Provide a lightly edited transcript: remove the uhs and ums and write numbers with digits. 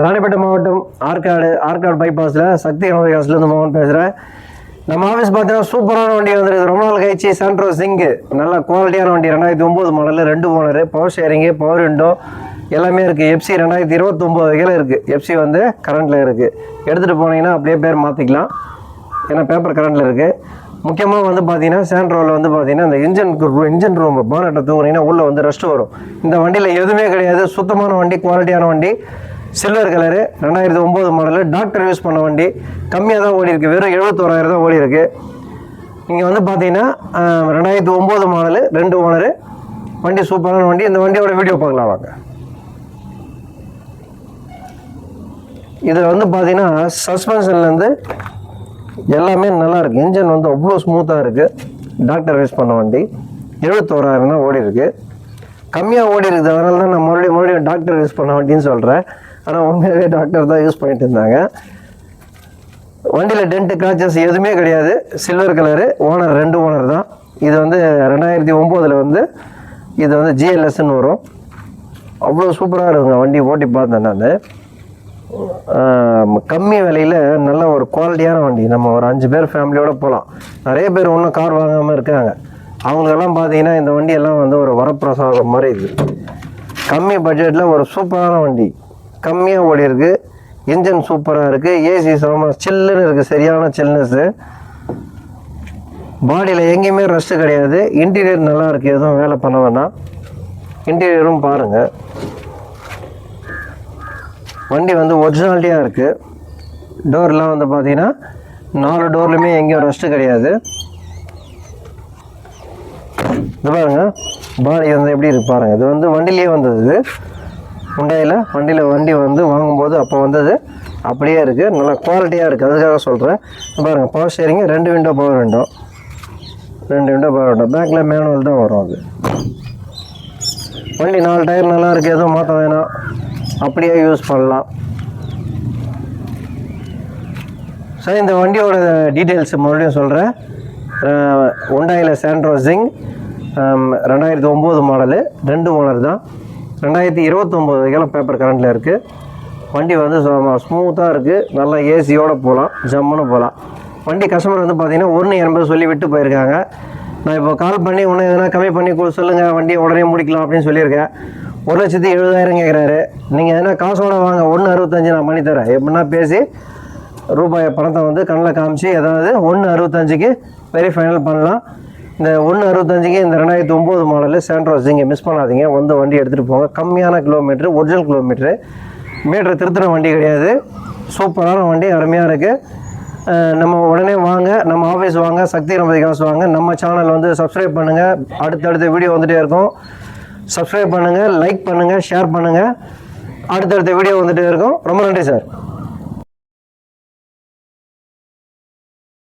ராணிப்பேட்டை மாவட்டம் ஆற்காடு பைபாஸில் சக்தி கனோவிகாஸ்லேருந்து மோகன் பேசுகிறேன். நம்ம ஆஃபீஸ் பார்த்தீங்கன்னா சூப்பரான வண்டி வந்துருக்கு. ரொம்ப நாள் கழிச்சு சாண்ட்ரோ சிங்கு நல்ல குவாலிட்டியான வண்டி. 2009 model, 2 owner, power sharing, power window எல்லாமே இருக்குது. எஃப்சி 2029 வகையில் இருக்குது. எஃப்சி வந்து கரண்ட்டில் இருக்குது. எடுத்துகிட்டு போனீங்கன்னா அப்படியே பேர் மாற்றிக்கலாம், ஏன்னா பேப்பர் கரண்ட்டில் இருக்குது. முக்கியமாக வந்து பார்த்தீங்கன்னா சாண்ட்ரோவில் வந்து பார்த்தீங்கன்னா இந்த இன்ஜின் ரூம் பானட்டை தூக்குனீங்கன்னா உள்ளே வந்து ரெஸ்ட் வரும். இந்த வண்டியில் எதுவுமே கிடையாது. சுத்தமான வண்டி, குவாலிட்டியான வண்டி, silver colour, 2009 model, doctor use பண்ண வண்டி. கம்மியாக தான் ஓடி இருக்குது, வெறும் 71,000 தான் ஓடி இருக்குது. இங்கே வந்து பார்த்தீங்கன்னா 2009 மாடலு, 2 ஓனரு வண்டி, சூப்பரான வண்டி. இந்த வண்டியோட வீடியோ பார்க்கலாம் வாங்க. இதில் வந்து பார்த்தீங்கன்னா சஸ்பென்ஷன்லேருந்து எல்லாமே நல்லாயிருக்கு. இன்ஜின் வந்து அவ்வளோ ஸ்மூத்தாக இருக்குது. டாக்டர் யூஸ் பண்ண வண்டி, 71,000 தான் ஓடி இருக்குது. கம்மியாக ஓடி இருக்குது, அதனால தான் நான் மறுபடியும் டாக்டர் யூஸ் பண்ண வண்டின்னு சொல்கிறேன். ஆனால் உண்மையாகவே டாக்டர் தான் யூஸ் பண்ணிட்டு இருந்தாங்க. வண்டியில் டென்ட்டு கிராச்சஸ் எதுவுமே கிடையாது. சில்வர் கலரு, ஓனர் 2 ஓனர் தான். இது வந்து 2009 வந்து இது வந்து ஜிஎல்எஸ்ன்னு வரும். அவ்வளோ சூப்பராக இருக்குங்க வண்டி. ஓட்டி பார்த்தேன் நான். கம்மி விலையில் நல்ல ஒரு குவாலிட்டியான வண்டி. நம்ம ஒரு 5 பேர் ஃபேமிலியோடு போகலாம். நிறைய பேர் ஒன்றும் கார் வாங்காமல் இருக்காங்க. அவங்களுக்கெல்லாம் பார்த்தீங்கன்னா இந்த வண்டியெல்லாம் வந்து ஒரு வரப்பிரசாதம் மாதிரி இருக்குது. கம்மி பட்ஜெட்டில் ஒரு சூப்பரான வண்டி, கம்மியாக ஓடி இருக்குது. இன்ஜின் சூப்பராக இருக்குது. ஏசி சமமாக சில்லுன்னு இருக்குது, சரியான சில்னஸ்ஸு. பாடியில் எங்கேயுமே ரெஸ்ட்டு கிடையாது. இன்டீரியர் நல்லா இருக்குது, எதுவும் வேலை பண்ண வேணாம். இன்டீரியரும் பாருங்கள். வண்டி வந்து ஒரிஜினாலிட்டியாக இருக்குது. டோர்லாம் வந்து பார்த்தீங்கன்னா 4 டோர்லையுமே எங்கேயும் ரெஸ்ட்டு கிடையாது. இது பாருங்க, பாடி வந்து எப்படி இருக்கு பாருங்கள். இது வந்து வண்டிலேயே வந்தது. இது வண்டி வந்து வாங்கும்போது அப்போ வந்தது அப்படியே இருக்குது. நல்லா குவாலிட்டியாக இருக்குது, அதுக்காக சொல்கிறேன். பாருங்கள், power sharing, 2 window power window, 2 window power window. பேக்கில் மேனுவல் தான் வரும். அது வண்டி 4 டயர் நல்லா இருக்குது, எதுவும் மாற்ற வேணாம், அப்படியே யூஸ் பண்ணலாம். சரி, இந்த வண்டியோட டீட்டெயில்ஸ் மறுபடியும் சொல்கிறேன். ஹுண்டாயில் சாண்ட்ரோ சிங் 2009 மாடலு, 2 ஓனர் தான். 2029 வகையில் பேப்பர் கரண்ட்டில் இருக்குது. வண்டி வந்து ஸ்மூத்தாக இருக்குது. நல்லா ஏசியோடு போகலாம், ஜம்முன்னு போகலாம். வண்டி கஸ்டமர் வந்து பார்த்தீங்கன்னா 180 சொல்லி விட்டு போயிருக்காங்க. நான் இப்போ கால் பண்ணி இன்னும் எதனா கம்மி பண்ணி சொல்லுங்கள், வண்டியை உடனே முடிக்கலாம் அப்படின்னு சொல்லியிருக்கேன். 1,70,000 கேட்குறாரு. நீங்கள் எதனா காசோட வாங்க, 1,65 நான் பண்ணித்தரேன். எப்படின்னா பேசி பணத்தை வந்து கண்ணில் காமிச்சு ஏதாவது 1,65க்கு வெரி ஃபைனல் பண்ணலாம். இந்த 1,65க்கு இந்த 2009 மாடலு சாண்ட்ரோ சிங்கை மிஸ் பண்ணாதீங்க. வந்து வண்டி எடுத்துகிட்டு போங்க. கம்மியான கிலோமீட்ரு, ஒரிஜினல் கிலோமீட்ரு, மீட்டர் திருத்தின வண்டி கிடையாது. சூப்பரான வண்டி, அருமையாக இருக்குது. நம்ம உடனே வாங்க, நம்ம ஆஃபீஸ் வாங்க, சக்தி கனோவிகாஸ் வாங்க. நம்ம சேனல் வந்து சப்ஸ்கிரைப் பண்ணுங்கள். அடுத்தடுத்த வீடியோ வந்துகிட்டே இருக்கும். சப்ஸ்கிரைப் பண்ணுங்கள், லைக் பண்ணுங்கள், ஷேர் பண்ணுங்கள். அடுத்தடுத்த வீடியோ வந்துகிட்டே இருக்கும். ரொம்ப நன்றி சார்.